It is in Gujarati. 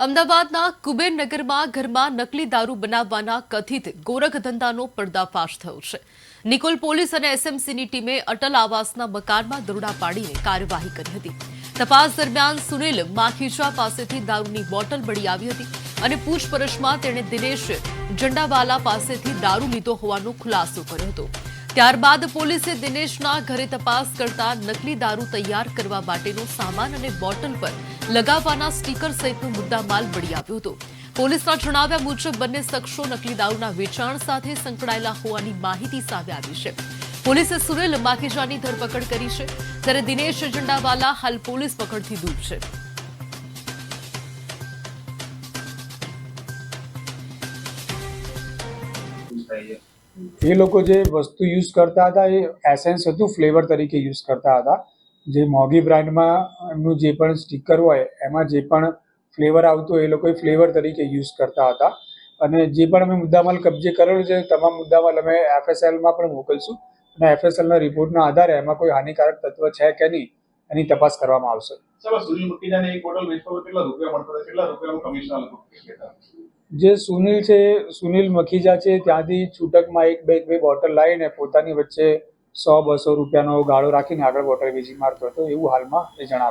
અમદાવાદના કુબેરનગરમાં ઘરમાં નકલી દારૂ બનાવવાના કથિત ગોરખ ધંધાનો પર્દાફાશ થયો છે. નિકોલ પોલીસ અને એસએમસીની ટીમે અટલ આવાસના મકાનમાં દરોડા પાડીને કાર્યવાહી કરી હતી. તપાસ દરમિયાન સુનિલ માખીજા પાસેથી દારૂની બોટલ મળી આવી હતી અને પૂછપરછમાં તેણે દિનેશ જંડાવાલા પાસેથી દારૂ લીધો હોવાનો ખુલાસો કર્યો હતો. ત્યારબાદ પોલીસે દિનેશના ઘરે તપાસ કરતા નકલી દારૂ તૈયાર કરવા માટેનો સામાન અને બોટલ પર લગાવવાના સ્ટીકર સહિતનો મુદ્દામાલ મળી આવ્યો હતો. પોલીસના જણાવ્યા મુજબ બંને શખ્સો નકલી દારૂના વેચાણ સાથે સંકળાયેલા હોવાની માહિતી સામે આવી છે. પોલીસે સુનિલ માખીજાની ધરપકડ કરી છે, જ્યારે દિનેશ જંડાવાલા હાલ પોલીસ પકડથી દૂર છે. એ લોકો જે વસ્તુ યુઝ કરતા હતા એ એસેન્સ હતું, ફ્લેવર તરીકે યુઝ કરતા હતા. જે મોગી બ્રાન્ડમાં એમનું જે પણ સ્ટીકર હોય એમાં જે પણ ફ્લેવર આવતું હોય એ લોકો ફ્લેવર તરીકે યુઝ કરતા હતા. અને જે પણ અમે મુદ્દામાલ કબજે કરેલો છે તમામ મુદ્દામાલ અમે એફએસએલમાં પણ મોકલશું અને એફએસએલના રિપોર્ટના આધારે એમાં કોઈ હાનિકારક તત્વ છે કે નહીં એની તપાસ કરવામાં આવશે. જે સુનિલ છે, સુનિલ મખીજા છે, ત્યાંથી છૂટકમાં બે બોટલ લાવીને પોતાની વચ્ચે 100-200 રૂપિયાનો ગાળો રાખીને આગળ બોટલ વેચી મારતો હતો એવું હાલમાં એ જણાવે.